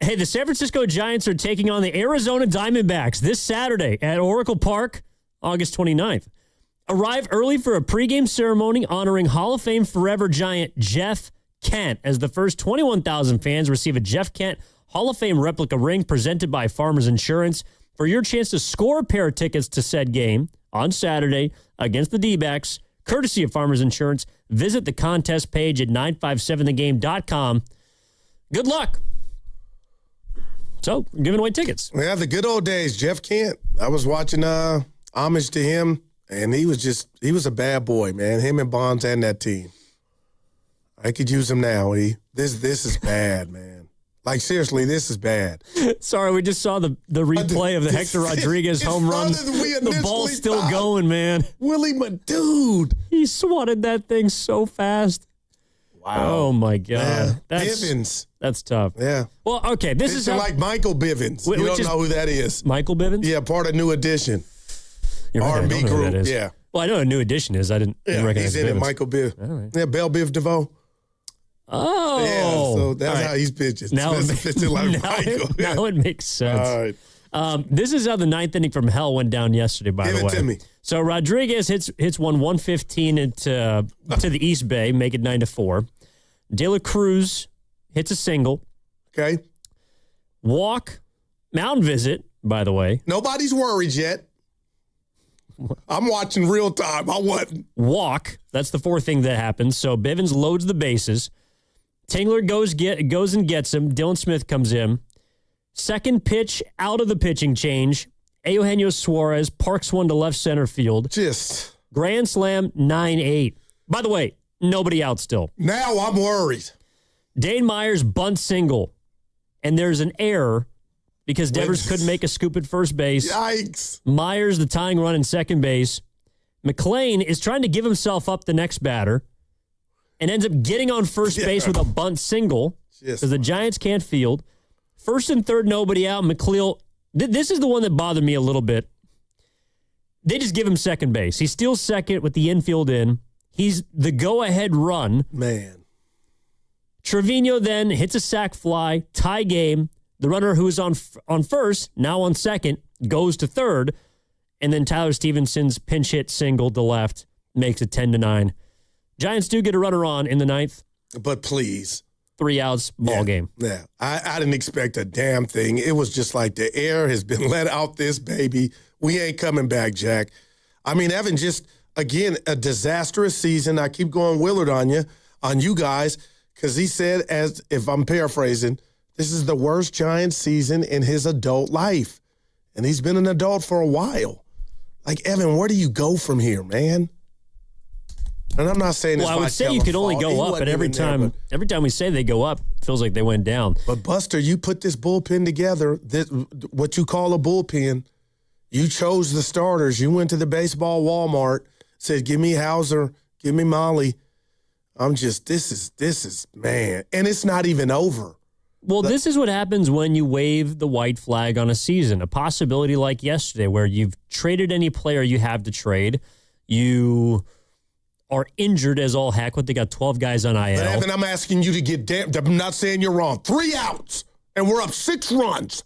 Hey, the San Francisco Giants are taking on the Arizona Diamondbacks this Saturday at Oracle Park, August 29th. Arrive early for a pregame ceremony honoring Hall of Fame forever Giant Jeff Kent as the first 21,000 fans receive a Jeff Kent Hall of Fame replica ring presented by Farmers Insurance. For your chance to score a pair of tickets to said game on Saturday against the D-backs, courtesy of Farmers Insurance, visit the contest page at 957thegame.com. Good luck. So, giving away tickets. Yeah, the good old days. Jeff Kent. I was watching homage to him, and he was a bad boy, man. Him and Bonds and that team. I could use him now. This is bad, man. Like, seriously, this is bad. Sorry, we just saw the replay of the Hector Rodriguez home run. The ball's still going, man. Willie, my dude. He swatted that thing so fast. Wow. Oh, my God. Yeah. Bivens. That's tough. Yeah. Well, okay. This is like Michael Bivens. You don't know who that is. Michael Bivens? Yeah, part of New Edition. R&B group. Yeah. Well, I know a New Edition is. I didn't recognize he's in Bivens. it, Michael Biv. All right. Yeah, Belle Biv DeVoe. Oh. Yeah, so that's how he's pitching. Now it makes sense. All right. This is how the ninth inning from hell went down yesterday, by the way. Give it to me. So Rodriguez hits one 115 to the East Bay, make it 9-4. De La Cruz hits a single. Okay. Walk, mound visit, by the way. Nobody's worried yet. I'm watching real time. I wasn't. Walk, that's the fourth thing that happens. So Bivens loads the bases. Tingler goes and gets him. Dylan Smith comes in. Second pitch out of the pitching change. Eugenio Suarez parks one to left center field. Just. Grand slam, 9-8. By the way, nobody out still. Now I'm worried. Dane Myers bunt single. And there's an error because Devers couldn't make a scoop at first base. Yikes. Myers, the tying run in second base. McLean is trying to give himself up the next batter and ends up getting on first base with a bunt single because the Giants can't field. First and third, nobody out. McLean, this is the one that bothered me a little bit. They just give him second base. He steals second with the infield in. He's the go-ahead run. Man. Trevino then hits a sac fly, tie game. The runner who is on first, now on second, goes to third. And then Tyler Stevenson's pinch hit single to left makes it 10-9. Giants do get a runner on in the ninth. But please. 3 outs, ball game. Yeah, I didn't expect a damn thing. It was just like the air has been let out this baby. We ain't coming back, Jack. I mean, Evan, just, again, a disastrous season. I keep going Willard on you guys, because he said, as if I'm paraphrasing, this is the worst Giants season in his adult life. And he's been an adult for a while. Like, Evan, where do you go from here, man? And I'm not saying this. Well, I would say you could only go up, but every time we say they go up, it feels like they went down. But, Buster, you put this bullpen together, what you call a bullpen. You chose the starters. You went to the baseball Walmart, said, give me Hauser, give me Molly. This is, man. And it's not even over. Well, this is what happens when you wave the white flag on a season. A possibility like yesterday where you've traded any player you have to trade. You are injured as all heck. They got 12 guys on IL. But, Evan, I'm asking you to get damned. I'm not saying you're wrong. 3 outs, and we're up 6 runs.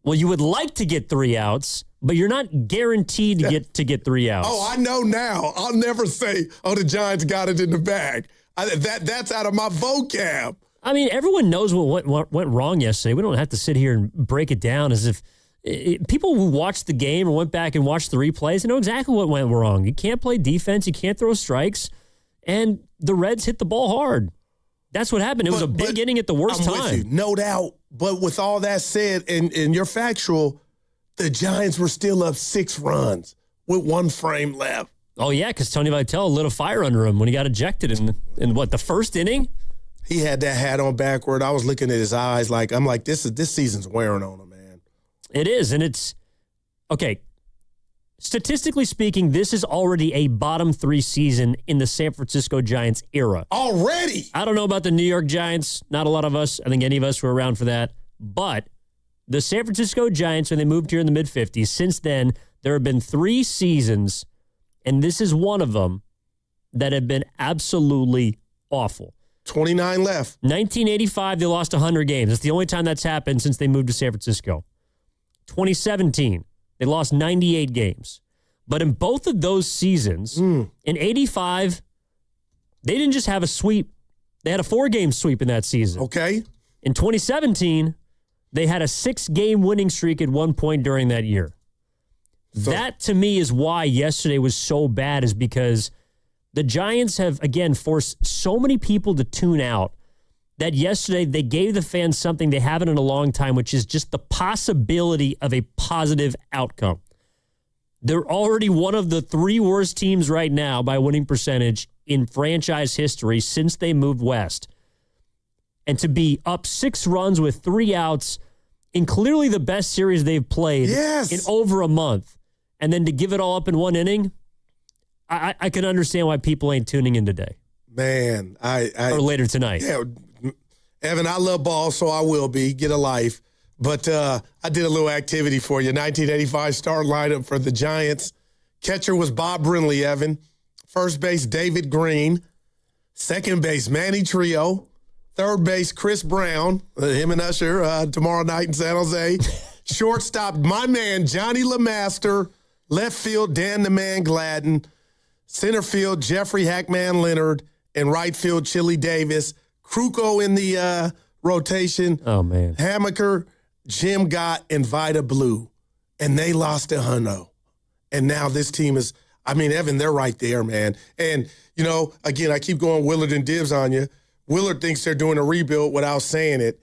Well, you would like to get 3 outs, but you're not guaranteed to get 3 outs. Oh, I know now. I'll never say, the Giants got it in the bag. That's out of my vocab. I mean, everyone knows what went wrong yesterday. We don't have to sit here and break it down as if people who watched the game or went back and watched the replays, they know exactly what went wrong. You can't play defense. You can't throw strikes. And the Reds hit the ball hard. That's what happened. It was a big inning at the worst time. With you, no doubt. But with all that said, and you're factual, the Giants were still up 6 runs with 1 frame left. Oh, yeah, because Tony Vitello lit a fire under him when he got ejected in the first inning? He had that hat on backward. I was looking at his eyes I'm like, this season's wearing on him, man. It is, and it's, okay, statistically speaking, this is already a bottom 3 season in the San Francisco Giants era. Already? I don't know about the New York Giants. Not a lot of us. I think any of us were around for that. But the San Francisco Giants, when they moved here in the mid-50s, since then, there have been 3 seasons, and this is one of them, that have been absolutely awful. 29 left. 1985, they lost 100 games. It's the only time that's happened since they moved to San Francisco. 2017, they lost 98 games. But in both of those seasons, in 85, they didn't just have a sweep. They had a 4-game sweep in that season. Okay. In 2017, they had a 6-game winning streak at one point during that year. So, that, to me, is why yesterday was so bad, is because the Giants have, again, forced so many people to tune out that yesterday they gave the fans something they haven't in a long time, which is just the possibility of a positive outcome. They're already one of the 3 worst teams right now by winning percentage in franchise history since they moved west. And to be up 6 runs with 3 outs in clearly the best series they've played in over a month, and then to give it all up in 1 inning, I can understand why people ain't tuning in today. Man, or later tonight. Yeah, Evan, I love ball, so I will be. Get a life. But I did a little activity for you. 1985 start lineup for the Giants. Catcher was Bob Brinley, Evan. First base, David Green. Second base, Manny Trio. Third base, Chris Brown. Him and Usher tomorrow night in San Jose. Shortstop, my man, Johnny LeMaster. Left field, Dan the Man Gladden. Center field, Jeffrey Hackman Leonard. And right field, Chili Davis. Kruko in the rotation. Oh, man. Hamaker, Jim Gott, and Vida Blue. And they lost to Huno. And now this team is, I mean, Evan, they're right there, man. And, you know, again, I keep going Willard and dibs on you. Willard thinks they're doing a rebuild without saying it.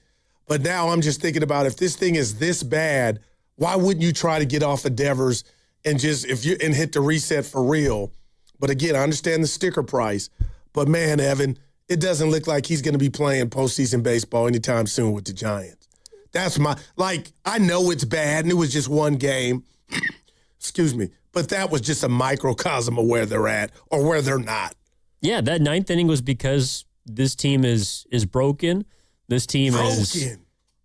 But now I'm just thinking about, if this thing is this bad, why wouldn't you try to get off of Devers and just and hit the reset for real? But again, I understand the sticker price. But man, Evan, it doesn't look like he's going to be playing postseason baseball anytime soon with the Giants. That's I know it's bad and it was just one game. Excuse me. But that was just a microcosm of where they're at or where they're not. Yeah, that 9th inning was because this team is broken. This team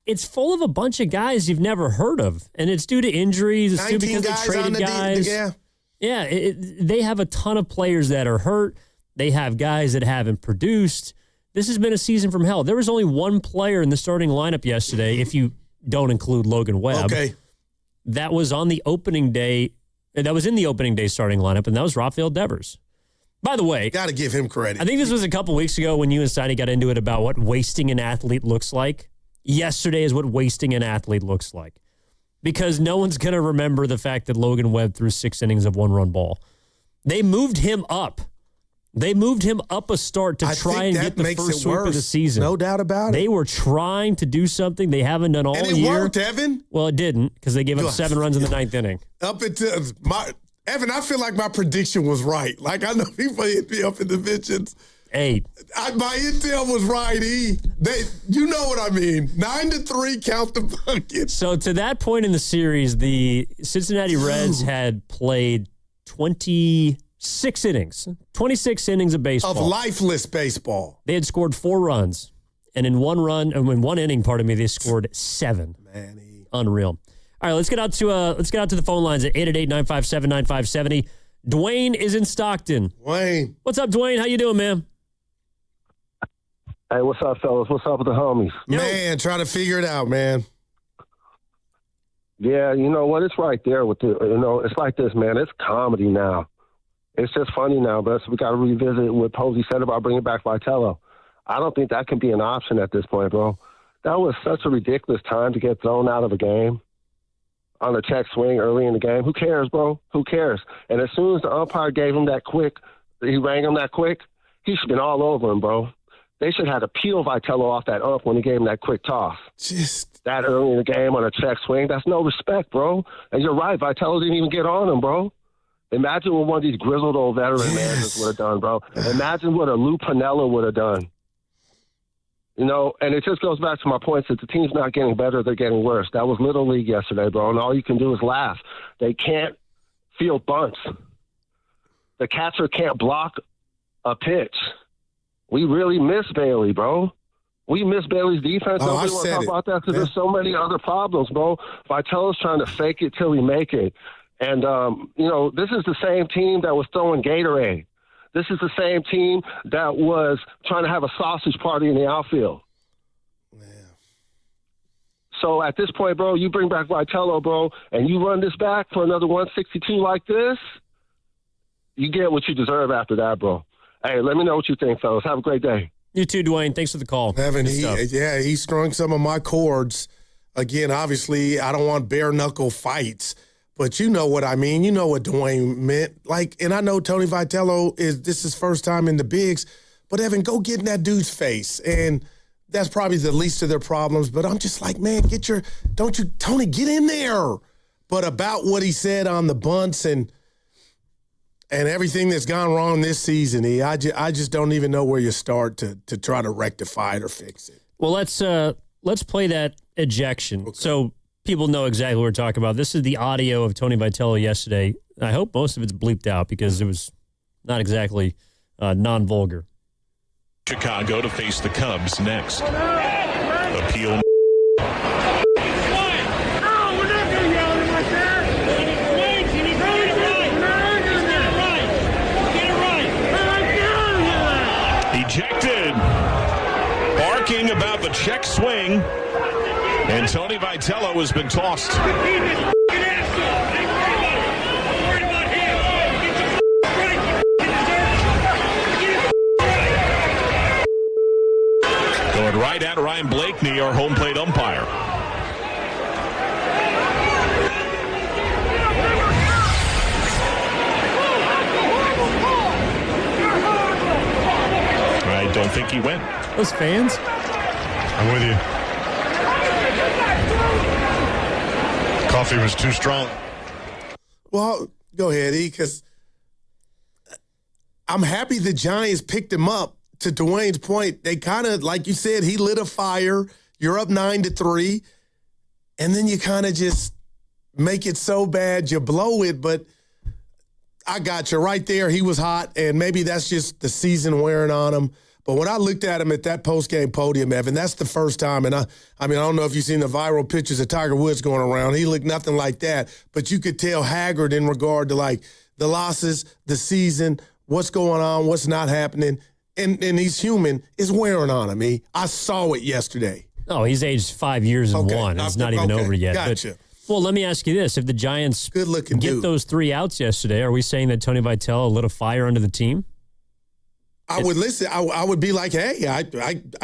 it's full of a bunch of guys you've never heard of. And it's due to injuries. It's due because they traded guys. They have a ton of players that are hurt. They have guys that haven't produced. This has been a season from hell. There was only one player in the starting lineup yesterday, if you don't include Logan Webb. Okay. That was on the opening day. That was in the opening day starting lineup, and that was Rafael Devers. By the way, got to give him credit. I think this was a couple weeks ago when you and Steiny got into it about what wasting an athlete looks like. Yesterday is what wasting an athlete looks like. Because no one's going to remember the fact that Logan Webb threw 6 innings of 1-run ball. They moved him up. They moved him up a start to try and get the first sweep of the season. No doubt about it. They were trying to do something they haven't done all year. And it worked, Evan. Well, it didn't, because they gave up 7 runs in the 9th inning. Evan, I feel like my prediction was right. Like, I know people hit me up in the mentions. Hey. My intel was right, you know what I mean. 9-3, count the bucket. So to that point in the series, the Cincinnati Reds had played 26 innings of baseball. Of lifeless baseball. They had scored 4 runs. And in one inning, they scored 7. Manny. Unreal. All right, let's get out to the phone lines at 888-957-9570. Dwayne is in Stockton. Dwayne. What's up, Dwayne? How you doing, man? Hey, what's up, fellas? What's up with the homies? Man, trying to figure it out, man. Yeah, you know what? It's right there with it's like this, man. It's comedy now. It's just funny now, but we got to revisit what Posey said about bringing back Vitello. I don't think that can be an option at this point, bro. That was such a ridiculous time to get thrown out of a game on a check swing early in the game. Who cares, bro? Who cares? And as soon as the umpire gave him he rang him that quick, he should have been all over him, bro. They should have had to peel Vitello off that ump when he gave him that quick toss. Just that early in the game on a check swing, that's no respect, bro. And you're right, Vitello didn't even get on him, bro. Imagine what one of these grizzled old veteran managers would have done, bro. Imagine what a Lou Piniella would have done. You know, and it just goes back to my point that the team's not getting better, they're getting worse. That was Little League yesterday, bro, and all you can do is laugh. They can't field bunts. The catcher can't block a pitch. We really miss Bailey, bro. We miss Bailey's defense. Nobody want to talk about that because there's so many other problems, bro. Vitello's trying to fake it till he make it. And, this is the same team that was throwing Gatorade. This is the same team that was trying to have a sausage party in the outfield. Yeah. So at this point, bro, you bring back Vitello, bro, and you run this back for another 162 like this, you get what you deserve after that, bro. Hey, let me know what you think, fellas. Have a great day. You too, Dwayne. Thanks for the call. He strung some of my chords. Again, obviously, I don't want bare-knuckle fights, but you know what I mean. You know what Dwayne meant. And I know Tony Vitello this is first time in the bigs, but Evan, go get in that dude's face. And that's probably the least of their problems. But I'm just like, man, Tony, get in there. But about what he said on the bunts and everything that's gone wrong this season, I just don't even know where you start to try to rectify it or fix it. Well, let's play that ejection. Okay. So people know exactly what we're talking about. This is the audio of Tony Vitello yesterday. I hope most of it's bleeped out because it was not exactly non-vulgar. Chicago to face the Cubs next. Appeal. Ejected. Barking about the check swing. And Tony Vitello has been tossed. Going right at Ryan Blakeney, our home plate umpire. I don't think he went. Those fans? I'm with you. Coffee was too strong. Well, go ahead, E, because I'm happy the Giants picked him up. To Dwayne's point, they kind of, like you said, he lit a fire. You're up 9-3, and then you kind of just make it so bad you blow it. But I got you right there. He was hot, and maybe that's just the season wearing on him. But when I looked at him at that post-game podium, Evan, that's the first time. And I don't know if you've seen the viral pictures of Tiger Woods going around. He looked nothing like that. But you could tell haggard in regard to, like, the losses, the season, what's going on, what's not happening. And he's human, is wearing on him. I saw it yesterday. Oh, he's aged 5 years and one. It's not even over yet. Gotcha. Well, let me ask you this. If the Giants Good-looking get dude. those 3 outs yesterday, are we saying that Tony Vitello lit a fire under the team? I would listen. I would be like, hey, I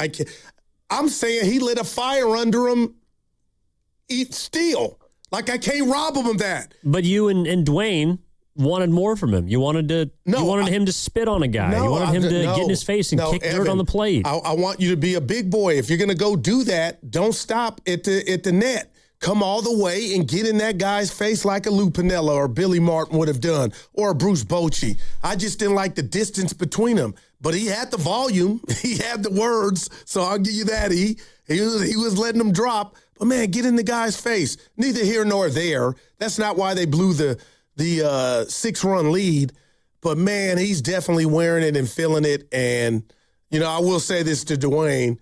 can't. I'm saying he lit a fire under him, still. Like, I can't rob him of that. But you and Dwayne wanted more from him. You wanted him to spit on a guy. You wanted him to get in his face and kick dirt on the plate. I want you to be a big boy. If you're going to go do that, don't stop at the net. Come all the way and get in that guy's face like a Lou Piniella or Billy Martin would have done, or a Bruce Bochy. I just didn't like the distance between them. But he had the volume. He had the words. So I'll give you that. He was letting them drop. But, man, get in the guy's face. Neither here nor there. That's not why they blew the 6-run lead. But, man, he's definitely wearing it and feeling it. And, I will say this to Dwayne.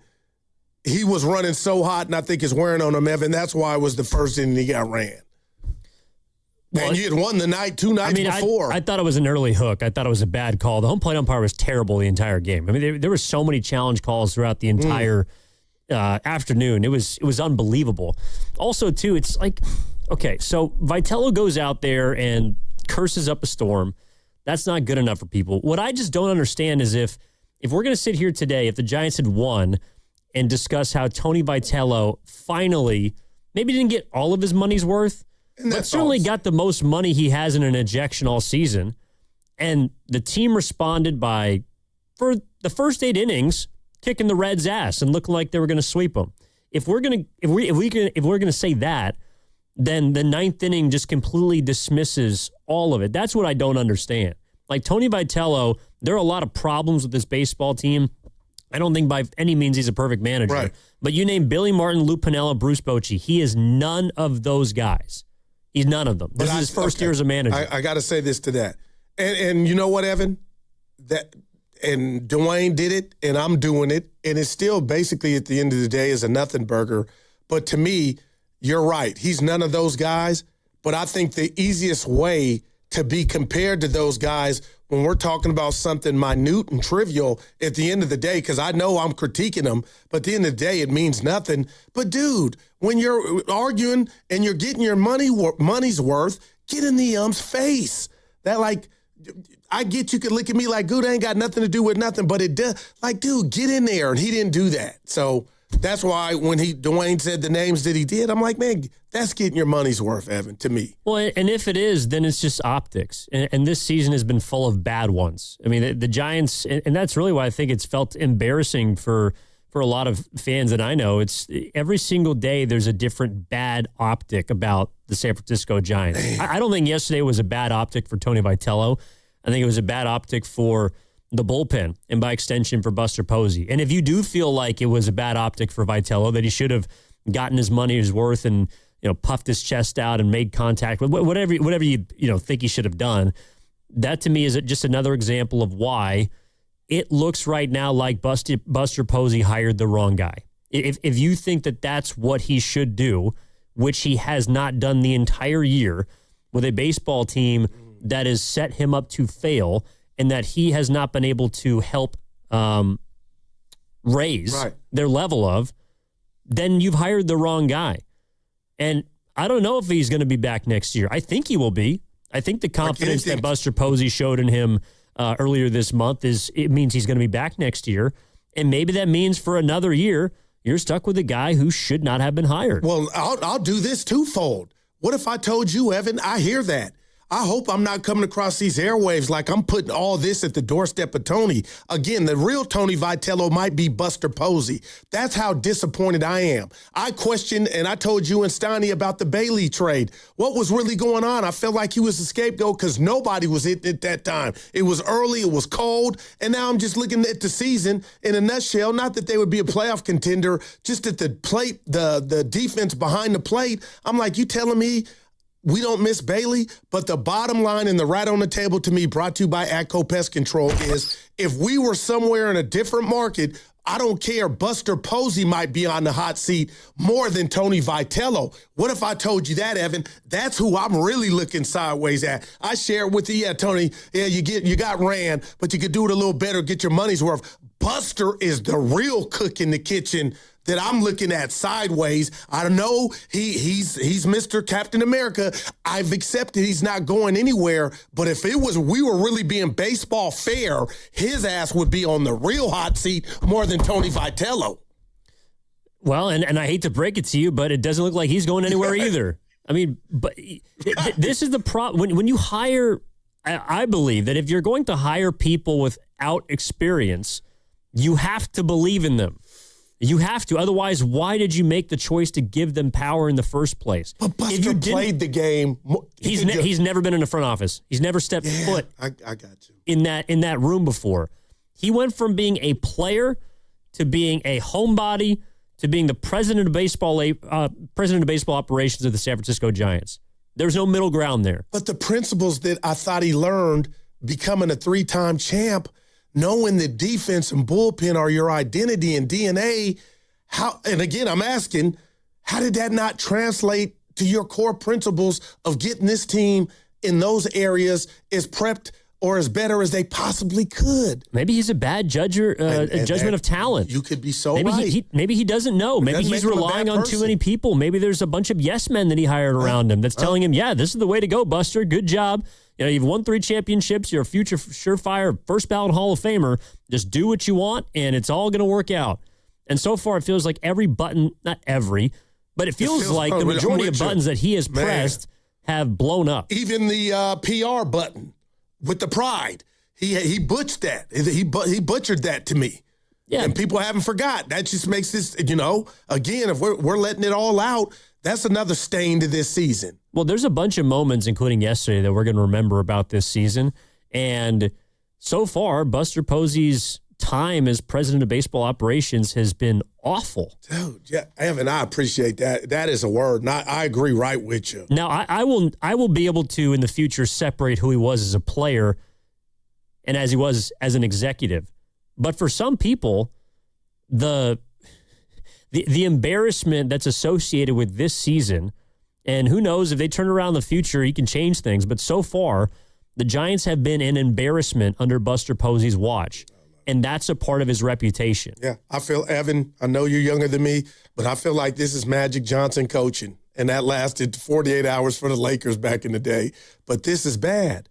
He was running so hot, and I think it's wearing on him, Evan. That's why it was the first inning he got ran. Well, and you had won the night 2 nights before. I thought it was an early hook. I thought it was a bad call. The home plate umpire was terrible the entire game. I mean, there were so many challenge calls throughout the entire afternoon. It was unbelievable. Also, too, it's like, okay, so Vitello goes out there and curses up a storm. That's not good enough for people. What I just don't understand is if we're going to sit here today, if the Giants had won, and discuss how Tony Vitello finally maybe didn't get all of his money's worth, but certainly got the most money he has in an ejection all season. And the team responded by, for the first 8 innings, kicking the Reds' ass and looking like they were going to sweep them. If we're going to say that, then the 9th inning just completely dismisses all of it. That's what I don't understand. Like Tony Vitello, there are a lot of problems with this baseball team. I don't think by any means he's a perfect manager. Right. But you name Billy Martin, Lou Piniella, Bruce Bochy. He is none of those guys. He's none of them. This is his first year as a manager. I got to say this to that. And you know what, Evan? And Dwayne did it, and I'm doing it. And it's still basically at the end of the day is a nothing burger. But to me, you're right. He's none of those guys. But I think the easiest way to be compared to those guys when we're talking about something minute and trivial at the end of the day, because I know I'm critiquing them, but at the end of the day, it means nothing. But, dude, when you're arguing and you're getting your money's worth, get in the ump's face. That, like, I get you could look at me like, good, ain't got nothing to do with nothing, but it does. Like, dude, get in there. And he didn't do that. So that's why when Dwayne said the names that he did, I'm like, man, that's getting your money's worth, Evan, to me. Well, and if it is, then it's just optics. And this season has been full of bad ones. I mean, the Giants, and that's really why I think it's felt embarrassing for a lot of fans that I know. It's every single day there's a different bad optic about the San Francisco Giants. I don't think yesterday was a bad optic for Tony Vitello. I think it was a bad optic for the bullpen and by extension for Buster Posey. And if you do feel like it was a bad optic for Vitello, that he should have gotten his money's worth and puffed his chest out and made contact with whatever you think he should have done, that to me is just another example of why it looks right now like Buster Posey hired the wrong guy. If you think that that's what he should do, which he has not done the entire year with a baseball team that has set him up to fail and that he has not been able to help raise their level of, then you've hired the wrong guy. And I don't know if he's going to be back next year. I think he will be. I think the confidence that Buster Posey showed in him earlier this month it means he's going to be back next year. And maybe that means for another year, you're stuck with a guy who should not have been hired. Well, I'll do this twofold. What if I told you, Evan, I hear that. I hope I'm not coming across these airwaves like I'm putting all this at the doorstep of Tony. Again, the real Tony Vitello might be Buster Posey. That's how disappointed I am. I questioned, and I told you and Steiny about the Bailey trade. What was really going on? I felt like he was the scapegoat because nobody was it at that time. It was early, it was cold, and now I'm just looking at the season in a nutshell. Not that they would be a playoff contender, just at the plate, the defense behind the plate. I'm like, you telling me we don't miss Bailey? But the bottom line and the right on the table to me, brought to you by ATCO Pest Control, is if we were somewhere in a different market, I don't care. Buster Posey might be on the hot seat more than Tony Vitello. What if I told you that, Evan? That's who I'm really looking sideways at. I share it with you. Yeah, Tony, you got ran, but you could do it a little better, get your money's worth. Buster is the real cook in the kitchen that I'm looking at sideways. I know he's Mr. Captain America. I've accepted he's not going anywhere. But if we were really being baseball fair, his ass would be on the real hot seat more than Tony Vitello. Well, and I hate to break it to you, but it doesn't look like he's going anywhere either. I mean, but this is the problem. When you hire, I believe that if you're going to hire people without experience, you have to believe in them. You have to. Otherwise, why did you make the choice to give them power in the first place? But Buster played the game. He's never been in the front office. He's never stepped foot I got you. in that room before. He went from being a player to being a homebody to being the president of baseball operations of the San Francisco Giants. There's no middle ground there. But the principles that I thought he learned becoming a 3-time champ, knowing that defense and bullpen are your identity and DNA, and again, I'm asking, how did that not translate to your core principles of getting this team in those areas as prepped or as better as they possibly could? Maybe he's a bad judgment of talent. You could be right. Maybe he doesn't know. Maybe he's relying on too many people. Maybe there's a bunch of yes men that he hired around him that's telling him, yeah, this is the way to go, Buster. Good job. You've won 3 championships. You're a future surefire first ballot Hall of Famer. Just do what you want, and it's all going to work out. And so far, it feels like every button, not every, but it feels like the majority of buttons that he has pressed have blown up. Even the PR button with the pride, he butchered that. He butchered that to me. Yeah. And people haven't forgot. That just makes this, again, if we're letting it all out, that's another stain to this season. Well, there's a bunch of moments, including yesterday, that we're going to remember about this season. And so far, Buster Posey's time as president of baseball operations has been awful. Dude, yeah, Evan, I appreciate that. That is a word. I agree right with you. Now, I will be able to, in the future, separate who he was as a player and as he was as an executive. But for some people, the embarrassment that's associated with this season, and who knows if they turn around in the future, he can change things. But so far, The Giants have been an embarrassment under Buster Posey's watch, and that's a part of his reputation. Yeah, I feel, Evan, I know you're younger than me, but I feel like this is Magic Johnson coaching, and that lasted 48 hours for the Lakers back in the day. But this is bad.